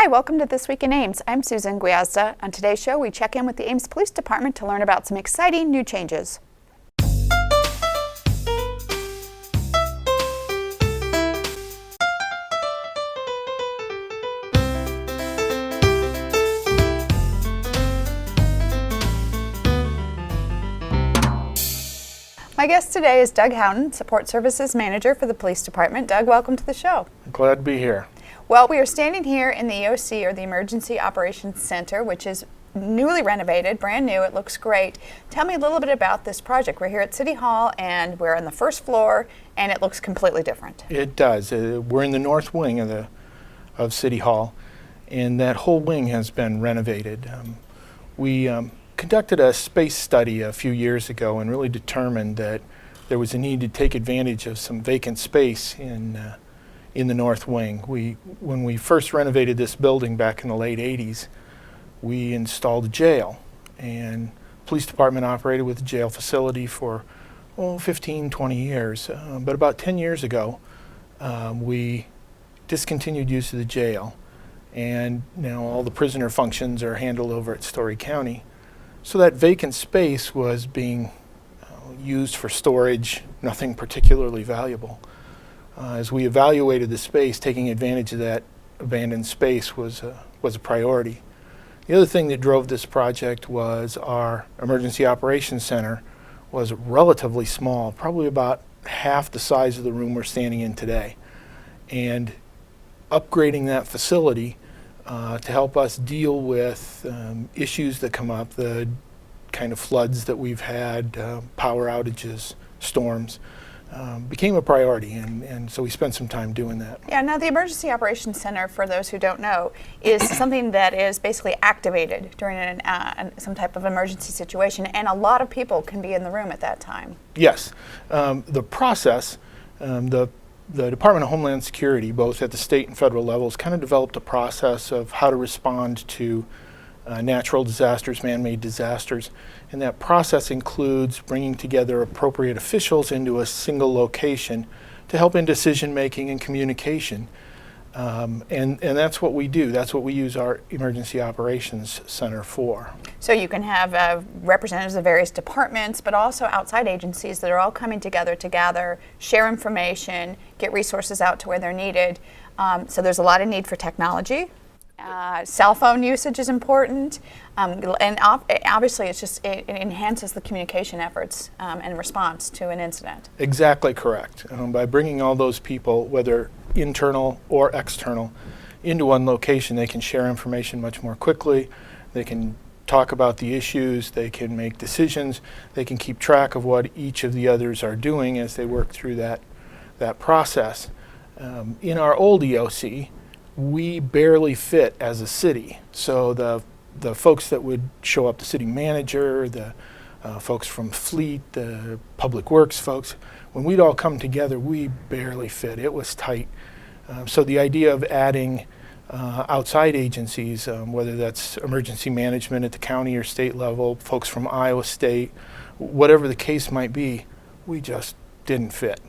Hi, welcome to This Week in Ames. I'm Susan Guiazda. On today's show, we check in with the Ames Police Department to learn about some exciting new changes. My guest today is Doug Houghton, Support Services Manager for the Police Department. Doug, welcome to the show. Glad to be here. Well, we are standing here in the EOC, or the Emergency Operations Center, which is newly renovated, brand new. It looks great. Tell me a little bit about this project. We're here at City Hall, and we're on the first floor, and it looks completely different. It does. We're in the north wing of City Hall, and that whole wing has been renovated. We conducted a space study a few years ago and really determined that there was a need to take advantage of some vacant space in the north wing. When we first renovated this building back in the late 80s, we installed a jail, and the police department operated with the jail facility for 15, 20 years. But about 10 years ago, we discontinued use of the jail, and now all the prisoner functions are handled over at Story County. So that vacant space was being used for storage, nothing particularly valuable. As we evaluated the space, taking advantage of that abandoned space was a priority. The other thing that drove this project was our Emergency Operations Center was relatively small, probably about half the size of the room we're standing in today. And upgrading that facility to help us deal with issues that come up, the kind of floods that we've had, power outages, storms, became a priority, and so we spent some time doing that. Yeah, now the Emergency Operations Center, for those who don't know, is something that is basically activated during some type of emergency situation, and a lot of people can be in the room at that time. Yes. The process, the Department of Homeland Security, both at the state and federal levels, kind of developed a process of how to respond to natural disasters, man-made disasters. And that process includes bringing together appropriate officials into a single location to help in decision-making and communication. And that's what we do. That's what we use our Emergency Operations Center for. So you can have representatives of various departments, but also outside agencies that are all coming together to gather, share information, get resources out to where they're needed. So there's a lot of need for technology. Cell phone usage is important, and obviously it enhances the communication efforts and response to an incident. Exactly correct. By bringing all those people, whether internal or external, into one location, they can share information much more quickly. They can talk about the issues, they can make decisions, they can keep track of what each of the others are doing as they work through that process. In our old EOC, we barely fit as a city. So the folks that would show up, the city manager, the folks from Fleet, the public works folks, when we'd all come together, we barely fit. It was tight. So the idea of adding outside agencies, whether that's emergency management at the county or state level, folks from Iowa State, whatever the case might be, we just didn't fit.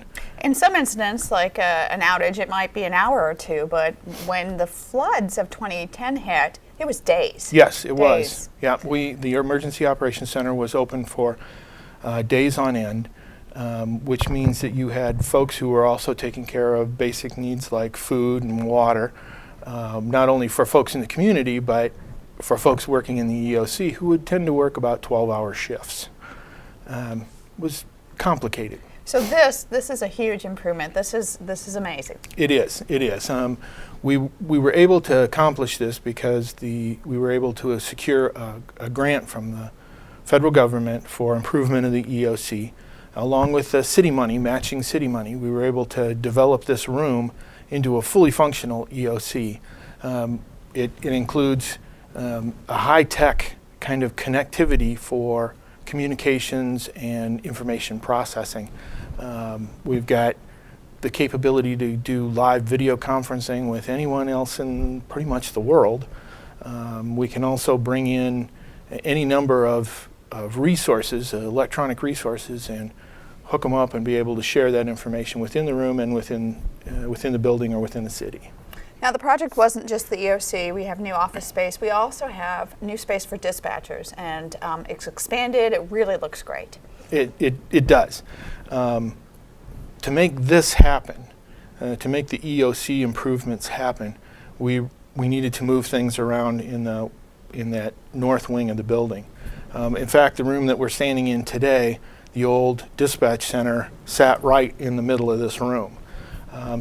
In some incidents, like an outage, it might be an hour or two, but when the floods of 2010 hit, it was days. Yes, it was. Yeah, the Emergency Operations Center was open for days on end, which means that you had folks who were also taking care of basic needs like food and water, not only for folks in the community, but for folks working in the EOC who would tend to work about 12-hour shifts. It was complicated. So this is a huge improvement. This is amazing. It is. It is. We were able to accomplish this because we were able to secure a grant from the federal government for improvement of the EOC, along with the city money, matching city money. We were able to develop this room into a fully functional EOC. It includes a high-tech kind of connectivity for communications and information processing. We've got the capability to do live video conferencing with anyone else in pretty much the world. We can also bring in any number of resources, electronic resources, and hook them up and be able to share that information within the room and within the building or within the city. Now, the project wasn't just the EOC. We have new office space. We also have new space for dispatchers, and it's expanded. It really looks great. It does. To make this happen, to make the EOC improvements happen, we needed to move things around in that north wing of the building. In fact, the room that we're standing in today, the old dispatch center, sat right in the middle of this room.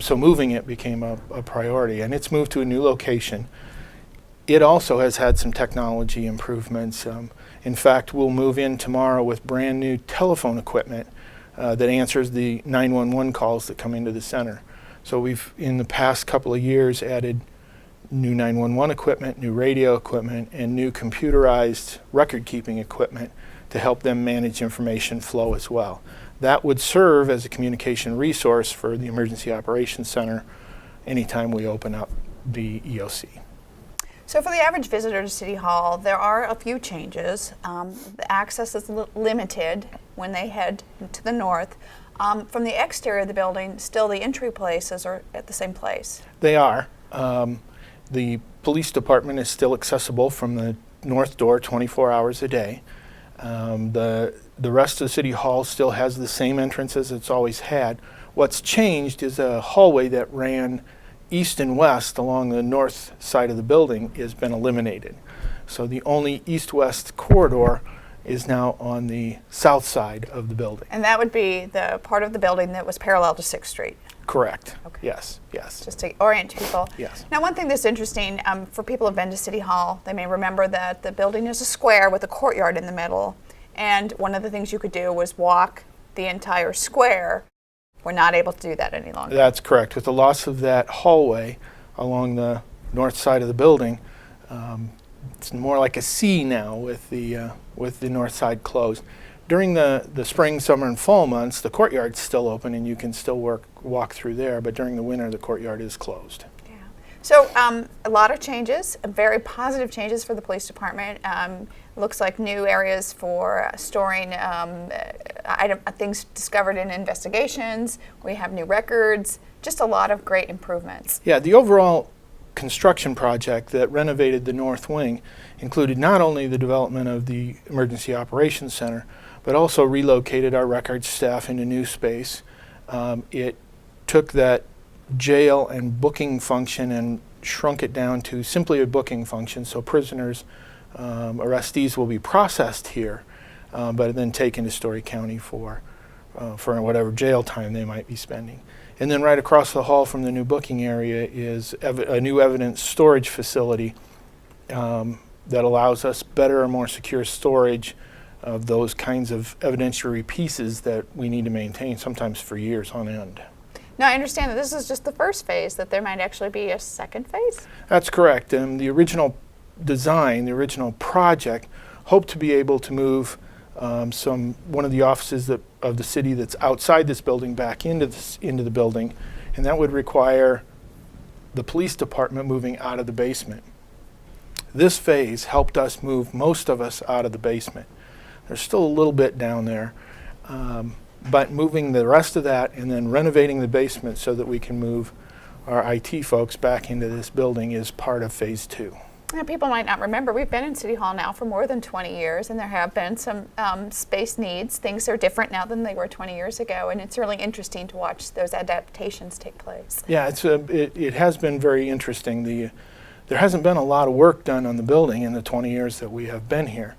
So moving it became a priority, and it's moved to a new location. It also has had some technology improvements. In fact, we'll move in tomorrow with brand new telephone equipment that answers the 911 calls that come into the center. So we've, in the past couple of years, added new 911 equipment, new radio equipment, and new computerized record-keeping equipment to help them manage information flow as well. That would serve as a communication resource for the Emergency Operations Center anytime we open up the EOC. So for the average visitor to City Hall, there are a few changes. The access is limited when they head to the north. From the exterior of the building, still the entry places are at the same place. They are. The police department is still accessible from the north door 24 hours a day. The rest of City Hall still has the same entrance as it's always had. What's changed is a hallway that ran east and west along the north side of the building has been eliminated. So the only east-west corridor is now on the south side of the building. And that would be the part of the building that was parallel to 6th Street. Correct. Okay. Yes, yes. Just to orient people. Yes. Now, one thing that's interesting for people who've been to City Hall, they may remember that the building is a square with a courtyard in the middle. And one of the things you could do was walk the entire square. We're not able to do that any longer. That's correct. With the loss of that hallway along the north side of the building, it's more like a C now with the north side closed. During the spring, summer, and fall months, the courtyard's still open and you can still walk through there, but during the winter, the courtyard is closed. Yeah. So a lot of changes, very positive changes for the police department. Looks like new areas for storing things discovered in investigations. We have new records, just a lot of great improvements. Yeah, the overall construction project that renovated the north wing included not only the development of the Emergency Operations Center, but also relocated our records staff into new space. It took that jail and booking function and shrunk it down to simply a booking function, so prisoners, arrestees will be processed here, but then taken to Story County for whatever jail time they might be spending. And then right across the hall from the new booking area is a new evidence storage facility that allows us better and more secure storage of those kinds of evidentiary pieces that we need to maintain, sometimes for years on end. Now, I understand that this is just the first phase, that there might actually be a second phase? That's correct. The original design, the original project, hoped to be able to move one of the offices of the city that's outside this building back into the building, and that would require the police department moving out of the basement. This phase helped us move most of us out of the basement. There's still a little bit down there, but moving the rest of that and then renovating the basement so that we can move our IT folks back into this building is part of phase 2. Now, people might not remember, we've been in City Hall now for more than 20 years, and there have been some space needs. Things are different now than they were 20 years ago, and it's really interesting to watch those adaptations take place. Yeah, it has been very interesting. There hasn't been a lot of work done on the building in the 20 years that we have been here.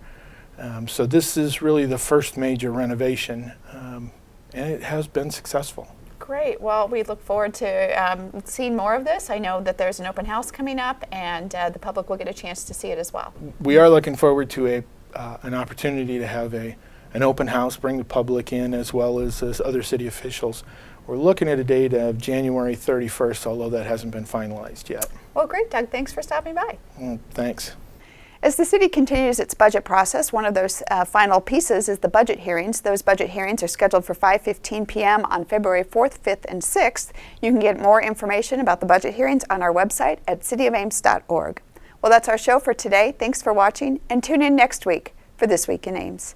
So this is really the first major renovation, and it has been successful. Great. Well, we look forward to seeing more of this. I know that there's an open house coming up, and the public will get a chance to see it as well. We are looking forward to an opportunity to have an open house, bring the public in as well as other city officials. We're looking at a date of January 31st, although that hasn't been finalized yet. Well, great, Doug. Thanks for stopping by. Thanks. As the city continues its budget process, one of those final pieces is the budget hearings. Those budget hearings are scheduled for 5:15 p.m. on February 4th, 5th, and 6th. You can get more information about the budget hearings on our website at cityofames.org. Well, that's our show for today. Thanks for watching, and tune in next week for This Week in Ames.